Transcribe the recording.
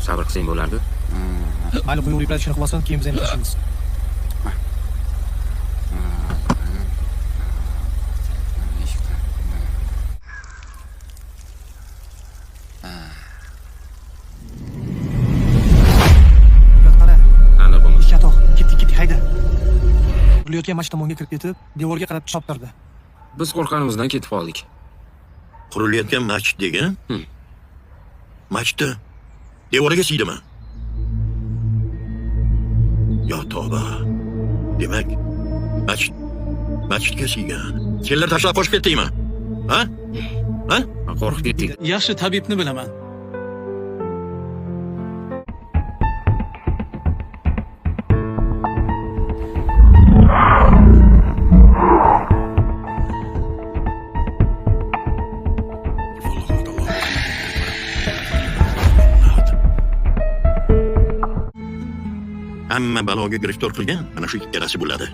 sabr qilsang bo'lardi. Mayli, quyruq iplar ishini qilmasin, keyin biz endi tashlaymiz. Qara, Ana bo'lmadi. ishga toq. Ketdik, hayda. Qurilayotgan mashina tomonga kirib ketib, devorga qarab choptirdi. Biz qo'rqqanimizdan ketib qoldik. Qurilayotgan masjid degan? Masjidni devoriga siydimi? Yo tavba. Demak, masjidga siygan. Senlar tashlab qochib ketdingmi? Ha? Ha? Qo'rqib ketdik. Yaxshi tabibni bilaman. Hamma baloga giriftor qilgan mana shu ikkalasi bo'ladi.